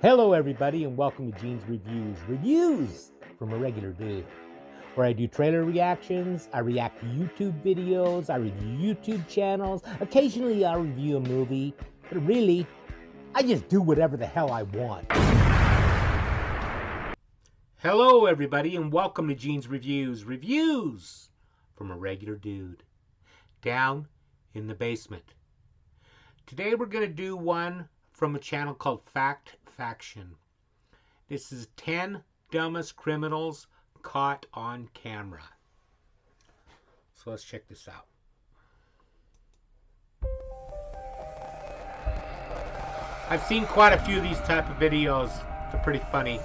Hello, everybody, and welcome to Genesreviews. Reviews from a regular dude, where I do trailer reactions, I react to YouTube videos, I review YouTube channels. Occasionally, I'll review a movie, but really, I just do whatever the hell I want. Hello, everybody, and welcome to Genesreviews. Reviews from a regular dude down in the basement. Today, we're going to do one from a channel called Fact Faction. This is 10 dumbest criminals caught on camera. So let's check this out. I've seen quite a few of these type of videos. They're pretty funny.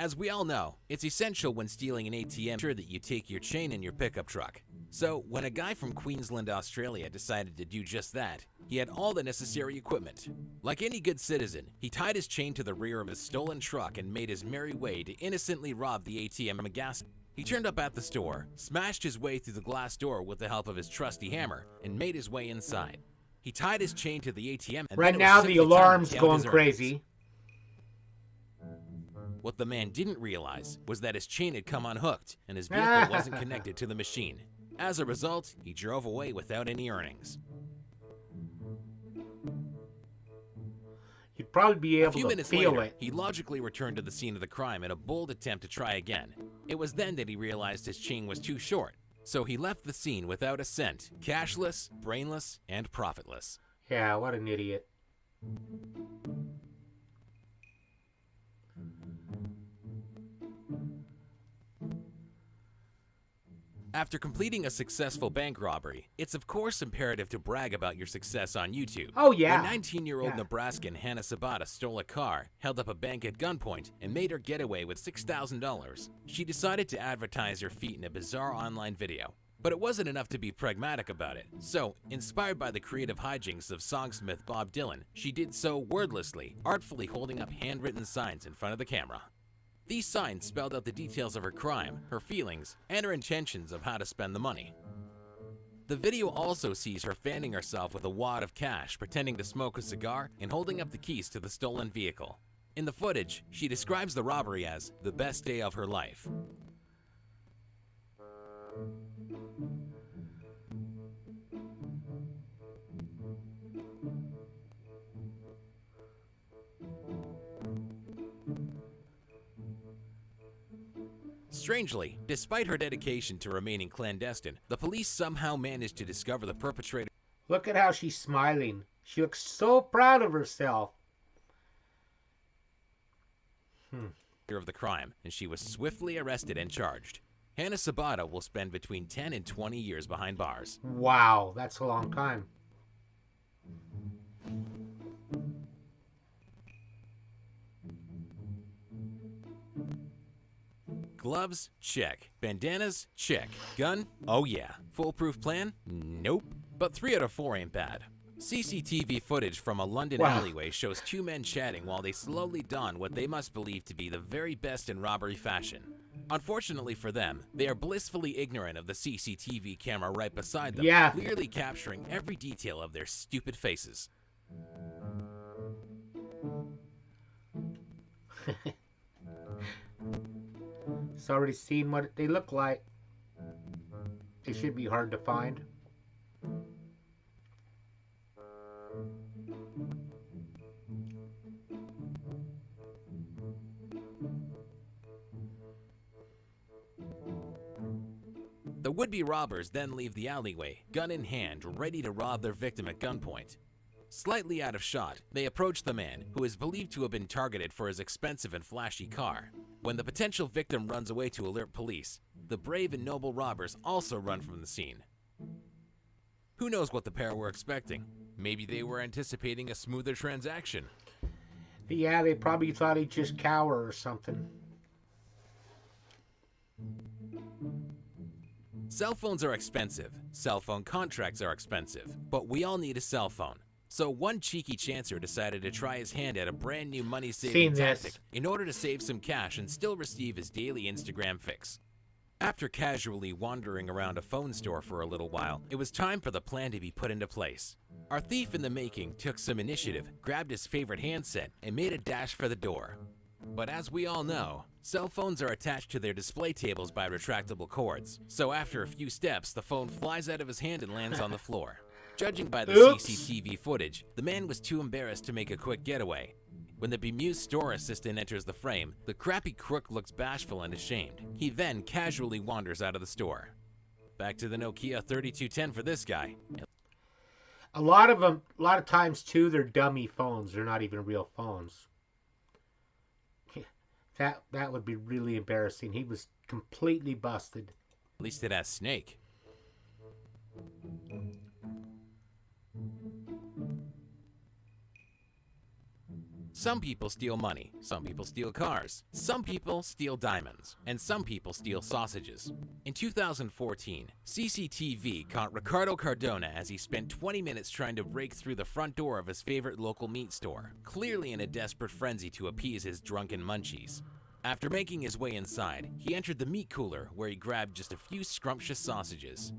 As we all know, it's essential when stealing an ATM that you take your chain in your pickup truck. So, when a guy from Queensland, Australia decided to do just that, he had all the necessary equipment. Like any good citizen, he tied his chain to the rear of his stolen truck and made his merry way to innocently rob the ATM of a gas. He turned up at the store, smashed his way through the glass door with the help of his trusty hammer, and made his way inside. He tied his chain to the ATM and right now the alarm's going crazy. What the man didn't realize was that his chain had come unhooked and his vehicle wasn't connected to the machine. As a result, he drove away without any earnings. You'd probably be able A few to minutes feel later, it. he logically returned to the scene of the crime in a bold attempt to try again. It was then that he realized his chain was too short, so he left the scene without a cent, cashless, brainless, and profitless. Yeah, what an idiot. After completing a successful bank robbery, it's of course imperative to brag about your success on YouTube. Oh yeah. When 19-year-old Nebraskan Hannah Sabata stole a car, held up a bank at gunpoint, and made her getaway with $6,000, she decided to advertise her feat in a bizarre online video. But it wasn't enough to be pragmatic about it, so, inspired by the creative hijinks of songsmith Bob Dylan, she did so wordlessly, artfully holding up handwritten signs in front of the camera. These signs spelled out the details of her crime, her feelings, and her intentions of how to spend the money. The video also sees her fanning herself with a wad of cash, pretending to smoke a cigar, and holding up the keys to the stolen vehicle. In the footage, she describes the robbery as the best day of her life. Strangely, despite her dedication to remaining clandestine, the police somehow managed to discover the perpetrator. Look at how she's smiling. She looks so proud of herself. Of the crime, and she was swiftly arrested and charged. Hannah Sabata will spend between 10 and 20 years behind bars. Wow, that's a long time. Gloves? Check. Bandanas? Check. Gun? Oh yeah. Foolproof plan? Nope. But 3 out of 4 ain't bad. CCTV footage from a London alleyway shows 2 men chatting while they slowly don what they must believe to be the very best in robbery fashion. Unfortunately for them, they are blissfully ignorant of the CCTV camera right beside them, clearly capturing every detail of their stupid faces. It's already seen what they look like. They should be hard to find. The would-be robbers then leave the alleyway, gun in hand, ready to rob their victim at gunpoint. Slightly out of shot, they approach the man, who is believed to have been targeted for his expensive and flashy car. When the potential victim runs away to alert police, the brave and noble robbers also run from the scene. Who knows what the pair were expecting? Maybe they were anticipating a smoother transaction. Yeah, they probably thought he'd just cower or something. Cell phones are expensive, cell phone contracts are expensive, but we all need a cell phone. So one cheeky chancer decided to try his hand at a brand new money-saving tactic in order to save some cash and still receive his daily Instagram fix. After casually wandering around a phone store for a little while, it was time for the plan to be put into place. Our thief in the making took some initiative, grabbed his favorite handset, and made a dash for the door. But as we all know, cell phones are attached to their display tables by retractable cords, so after a few steps, the phone flies out of his hand and lands on the floor. Judging by the CCTV footage, the man was too embarrassed to make a quick getaway. When the bemused store assistant enters the frame, the crappy crook looks bashful and ashamed. He then casually wanders out of the store. Back to the Nokia 3210 for this guy. A lot of times too, they're dummy phones. They're not even real phones. That would be really embarrassing. He was completely busted. At least it has Snake. Some people steal money, some people steal cars, some people steal diamonds, and some people steal sausages. In 2014, CCTV caught Ricardo Cardona as he spent 20 minutes trying to break through the front door of his favorite local meat store, clearly in a desperate frenzy to appease his drunken munchies. After making his way inside, he entered the meat cooler where he grabbed just a few scrumptious sausages.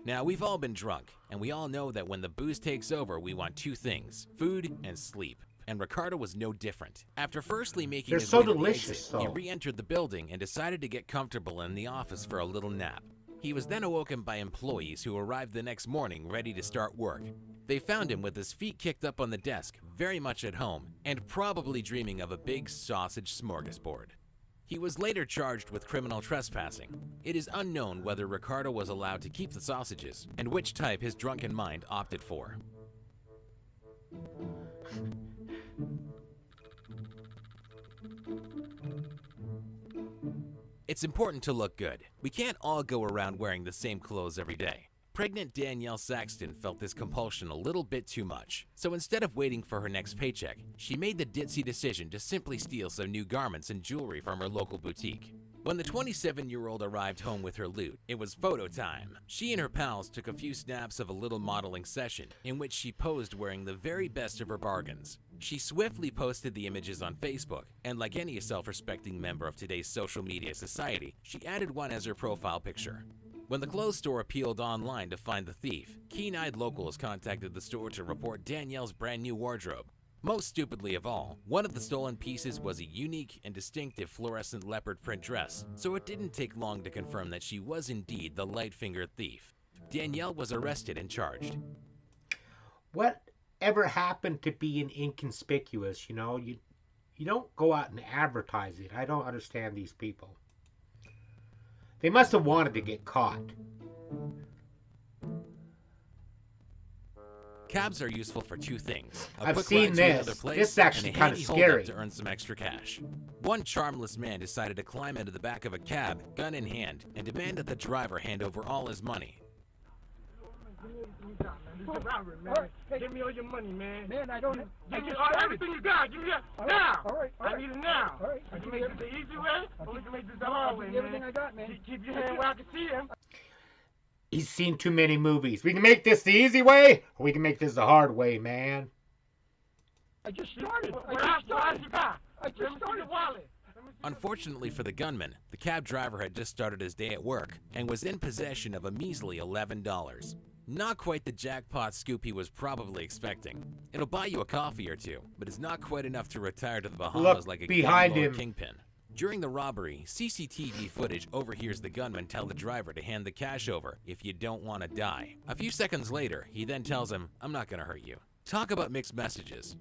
Now, we've all been drunk, and we all know that when the booze takes over, we want two things: food and sleep. And Ricardo was no different. After firstly making his way to the exit, he re-entered the building and decided to get comfortable in the office for a little nap. He was then awoken by employees who arrived the next morning ready to start work. They found him with his feet kicked up on the desk, very much at home, and probably dreaming of a big sausage smorgasbord. He was later charged with criminal trespassing. It is unknown whether Ricardo was allowed to keep the sausages, and which type his drunken mind opted for. It's important to look good. We can't all go around wearing the same clothes every day. Pregnant Danielle Saxton felt this compulsion a little bit too much. So instead of waiting for her next paycheck, she made the ditzy decision to simply steal some new garments and jewelry from her local boutique. When the 27-year-old arrived home with her loot, it was photo time. She and her pals took a few snaps of a little modeling session in which she posed wearing the very best of her bargains. She swiftly posted the images on Facebook, and like any self-respecting member of today's social media society, she added one as her profile picture. When the clothes store appealed online to find the thief, keen-eyed locals contacted the store to report Danielle's brand new wardrobe. Most stupidly of all, one of the stolen pieces was a unique and distinctive fluorescent leopard print dress, so it didn't take long to confirm that she was indeed the light-fingered thief. Danielle was arrested and charged. Whatever happened to being inconspicuous, you know? You don't go out and advertise it. I don't understand these people. They must have wanted to get caught. Cabs are useful for two things. I've seen this. This is actually kind of scary. To earn some extra cash. One charmless man decided to climb into the back of a cab, gun in hand, and demand that the driver hand over all his money. Give me all your money, man. Man, I don't. Give me everything you got. Give me that now. All right. I need it now. All right. I can make this the easy way, or we can make this the hard way, man. Everything I got, man. Keep your hand where I can see him. He's seen too many movies. We can make this the easy way, or we can make this the hard way, man. I just started. I just started. Wallet. Unfortunately for the gunman, the cab driver had just started his day at work and was in possession of a measly $11. Not quite the jackpot scoop he was probably expecting. It'll buy you a coffee or two, but it's not quite enough to retire to the Bahamas like a behind gang him. lord kingpin. During the robbery, CCTV footage overhears the gunman tell the driver to hand the cash over if you don't want to die. A few seconds later, he then tells him, "I'm not gonna hurt you." Talk about mixed messages.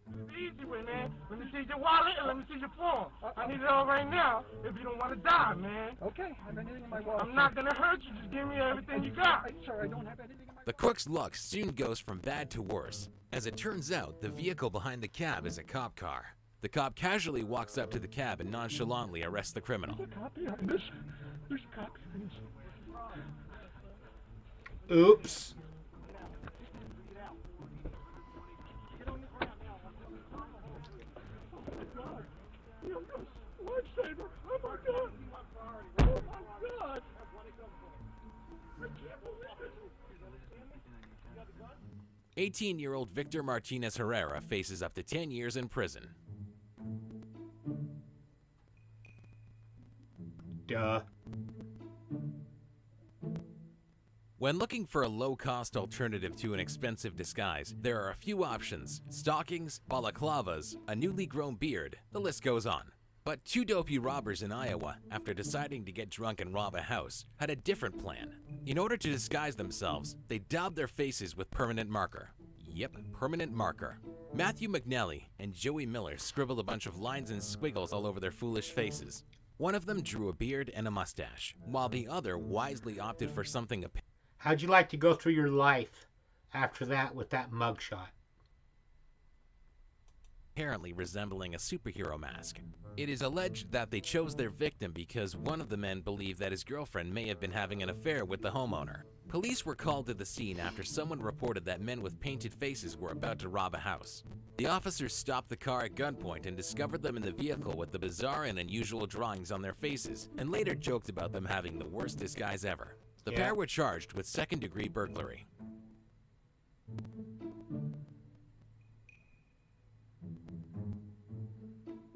The easy way, man. Let me see your wallet and let me see your phone. I need it all right now if you don't want to die, man. Okay, I have anything in my wallet. I'm not gonna hurt you. Just give me everything you got. Sir, I don't have anything in my. The crook's luck soon goes from bad to worse. As it turns out, the vehicle behind the cab is a cop car. The cop casually walks up to the cab and nonchalantly arrests the criminal. There's a cop behind this. There's a cop behind this. Oops. Lifesaver! Oh my God! Oh my God! 18-year-old Victor Martinez Herrera faces up to 10 years in prison. Duh. When looking for a low-cost alternative to an expensive disguise, there are a few options: stockings, balaclavas, a newly grown beard, the list goes on. But two dopey robbers in Iowa, after deciding to get drunk and rob a house, had a different plan. In order to disguise themselves, they daubed their faces with permanent marker. Yep, permanent marker. Matthew McNally and Joey Miller scribbled a bunch of lines and squiggles all over their foolish faces. One of them drew a beard and a mustache, while the other wisely opted for something How'd you like to go through your life after that with that mugshot? apparently resembling a superhero mask. It is alleged that they chose their victim because one of the men believed that his girlfriend may have been having an affair with the homeowner. Police were called to the scene after someone reported that men with painted faces were about to rob a house. The officers stopped the car at gunpoint and discovered them in the vehicle with the bizarre and unusual drawings on their faces, and later joked about them having the worst disguise ever. The pair were charged with second-degree burglary.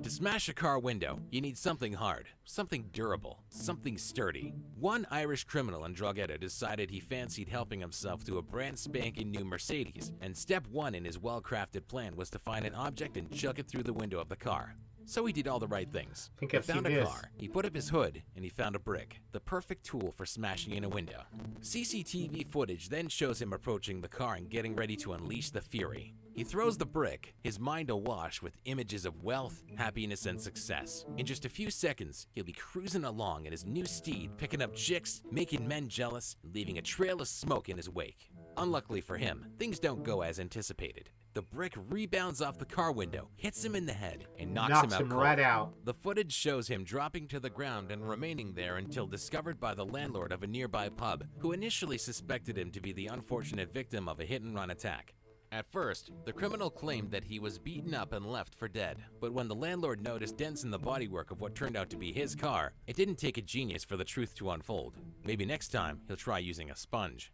To smash a car window, you need something hard, something durable, something sturdy. One Irish criminal and drug addict decided he fancied helping himself to a brand spanking new Mercedes, and step one in his well-crafted plan was to find an object and chuck it through the window of the car. So he did all the right things. He found a car, he put up his hood, and he found a brick, the perfect tool for smashing in a window. CCTV footage then shows him approaching the car and getting ready to unleash the fury. He throws the brick, his mind awash with images of wealth, happiness, and success. In just a few seconds, he'll be cruising along in his new steed, picking up chicks, making men jealous, and leaving a trail of smoke in his wake. Unluckily for him, things don't go as anticipated. The brick rebounds off the car window, hits him in the head, and knocks him right out. The footage shows him dropping to the ground and remaining there until discovered by the landlord of a nearby pub, who initially suspected him to be the unfortunate victim of a hit-and-run attack. At first, the criminal claimed that he was beaten up and left for dead, but when the landlord noticed dents in the bodywork of what turned out to be his car, it didn't take a genius for the truth to unfold. Maybe next time, he'll try using a sponge.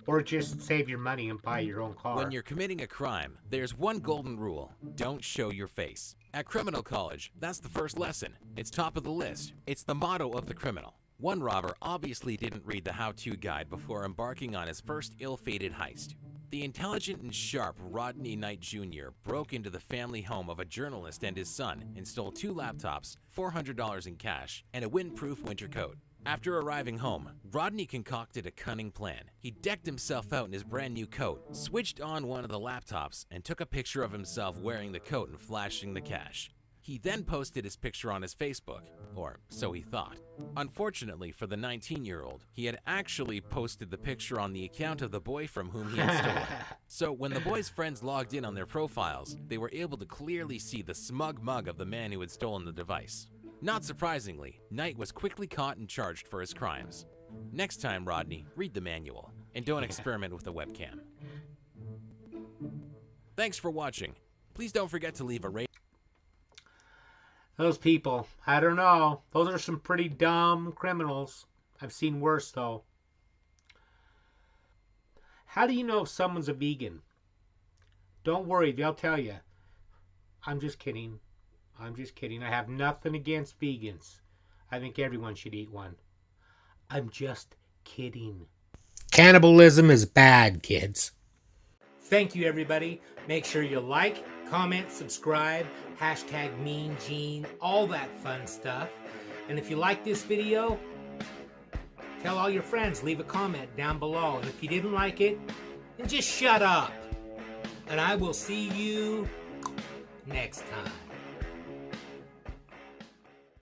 Or just save your money and buy your own car. When you're committing a crime, there's one golden rule: don't show your face. At criminal college, that's the first lesson. It's top of the list. It's the motto of the criminal. One robber obviously didn't read the how-to guide before embarking on his first ill-fated heist. The intelligent and sharp Rodney Knight Jr. broke into the family home of a journalist and his son and stole 2 laptops, $400 in cash, and a windproof winter coat. After arriving home, Rodney concocted a cunning plan. He decked himself out in his brand new coat, switched on one of the laptops, and took a picture of himself wearing the coat and flashing the cash. He then posted his picture on his Facebook, or so he thought. Unfortunately for the 19-year-old, he had actually posted the picture on the account of the boy from whom he had stolen. So when the boy's friends logged in on their profiles, they were able to clearly see the smug mug of the man who had stolen the device. Not surprisingly, Knight was quickly caught and charged for his crimes. Next time, Rodney, read the manual, and don't experiment with a webcam. Thanks for watching. Please don't forget to leave a rating. Those people, I don't know. Those are some pretty dumb criminals. I've seen worse, though. How do you know if someone's a vegan? Don't worry, they'll tell you. I'm just kidding. I'm just kidding. I have nothing against vegans. I think everyone should eat one. I'm just kidding. Cannibalism is bad, kids. Thank you, everybody. Make sure you like, comment, subscribe, hashtag Mean Gene, all that fun stuff. And if you like this video, tell all your friends, leave a comment down below. And if you didn't like it, then just shut up. And I will see you next time.